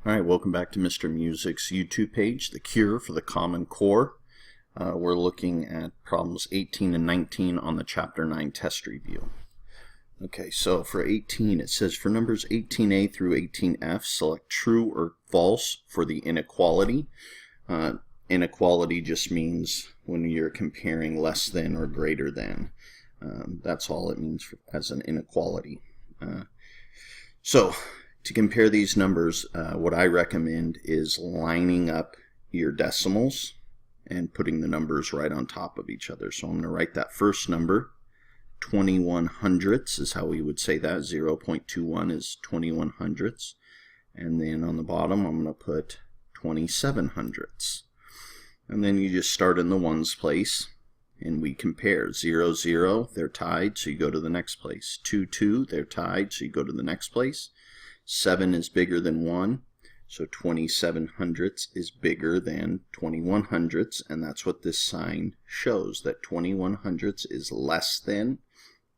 Alright, welcome back to Mr. Music's YouTube page, The Cure for the Common Core. We're looking at problems 18 and 19 on the Chapter 9 test review. Okay, so for 18, it says for numbers 18a through 18f, select true or false for the inequality. Inequality just means when you're comparing less than or greater than. That's all it means as an inequality. To compare these numbers, what I recommend is lining up your decimals and putting the numbers right on top of each other. So I'm going to write that first number, 21 hundredths is how we would say that. 0.21 is 21 hundredths. And then on the bottom, I'm going to put 27 hundredths. And then you just start in the ones place and we compare. 0, 0, they're tied, so you go to the next place. 2, 2, they're tied, so you go to the next place. 7 is bigger than 1, so 27 hundredths is bigger than 21 hundredths, and that's what this sign shows, that 21 hundredths is less than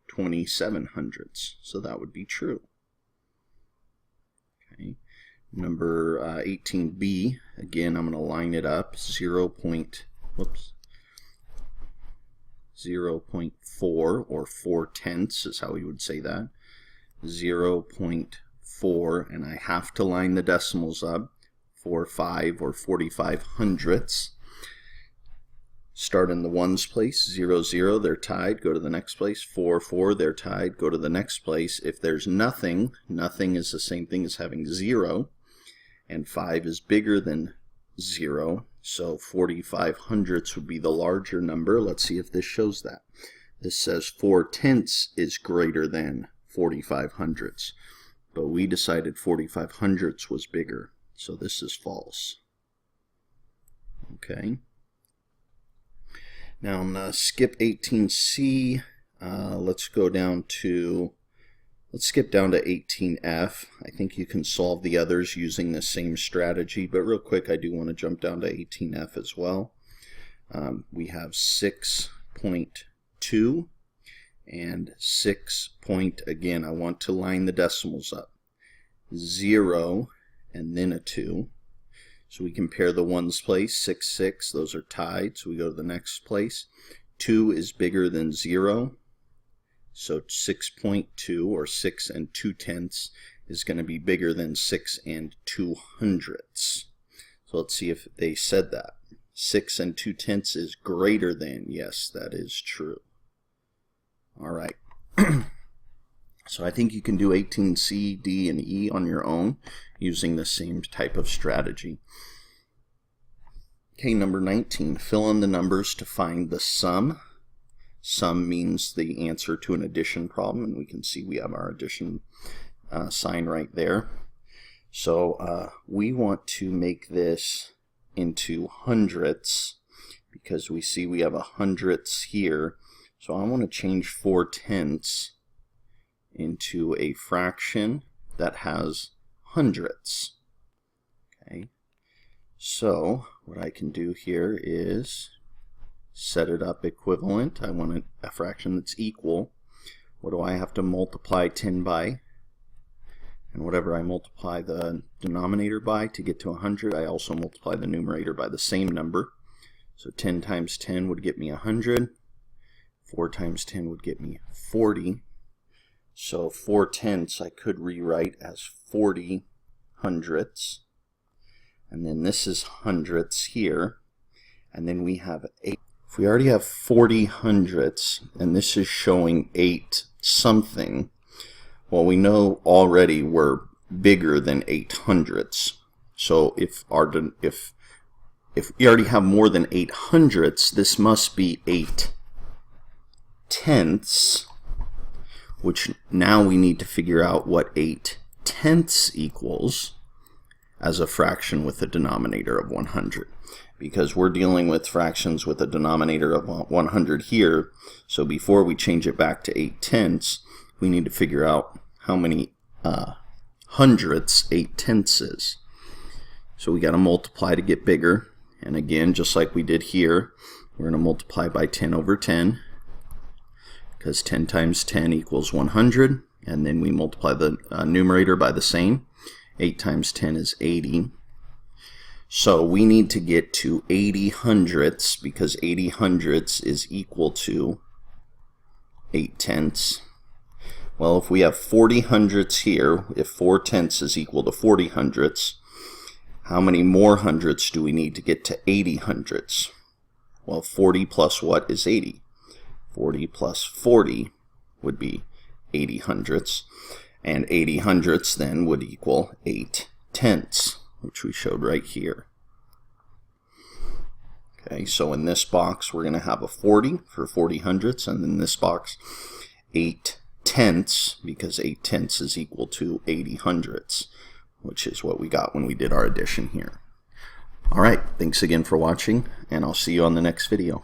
27 hundredths, so that would be true. Okay. Number 18b, again, I'm going to line it up, 0.4 or 4/10 is how we would say that. 0.4, and I have to line the decimals up, 45 or 45 hundredths. Start in the ones place, 0, 0, they're tied, go to the next place. 4, 4, they're tied, go to the next place. If there's nothing, nothing is the same thing as having 0, and 5 is bigger than 0, so 45 hundredths would be the larger number. Let's see if this shows that. This says 4/10 is greater than 45 hundredths. But we decided 45 hundredths was bigger, so this is false. Okay. Now I'm going to skip 18c. Let's skip down to 18f. I think you can solve the others using the same strategy, but real quick, I do want to jump down to 18f as well. We have 6.2. and 6 point, again, I want to line the decimals up. 0 and then a 2. So we compare the ones place, 6, 6, those are tied, so we go to the next place. 2 is bigger than 0, so 6.2 or 6 and 2/10 is going to be bigger than 6 and 2 hundredths. So let's see if they said that. 6 and 2/10 is greater than, yes, that is true. All right, so I think you can do 18C, D, and E on your own using the same type of strategy. Okay, number 19, fill in the numbers to find the sum. Sum means the answer to an addition problem, and we can see we have our addition sign right there. So we want to make this into hundredths because we see we have a hundredths here. So I want to change 4/10 into a fraction that has hundredths. Okay, so what I can do here is set it up equivalent. I want a fraction that's equal. What do I have to multiply 10 by? And whatever I multiply the denominator by to get to 100, I also multiply the numerator by the same number. So 10 times 10 would get me 100. 4 times 10 would get me 40. So 4/10 I could rewrite as 40 hundredths. And then this is hundredths here. And then we have 8. If we already have 40 hundredths, and this is showing 8 something, well, we know already we're bigger than 8 hundredths. So if we already have more than 8 hundredths, this must be 8/10, which now we need to figure out what 8/10 equals as a fraction with a denominator of 100. Because we're dealing with fractions with a denominator of 100 here, so before we change it back to 8/10, we need to figure out how many hundredths 8/10 is. So we got to multiply to get bigger, and again, just like we did here, we're going to multiply by 10 over 10. Because 10 times 10 equals 100, and then we multiply the numerator by the same. 8 times 10 is 80. So we need to get to 80 hundredths, because 80 hundredths is equal to 8 tenths. Well, if we have 40 hundredths here, if 4 tenths is equal to 40 hundredths, how many more hundredths do we need to get to 80 hundredths? Well, 40 plus what is 80? 40 plus 40 would be 80 hundredths. And 80 hundredths then would equal 8 tenths, which we showed right here. Okay, so in this box we're going to have a 40 for 40 hundredths, and in this box 8 tenths, because 8 tenths is equal to 80 hundredths, which is what we got when we did our addition here. Alright, thanks again for watching, and I'll see you on the next video.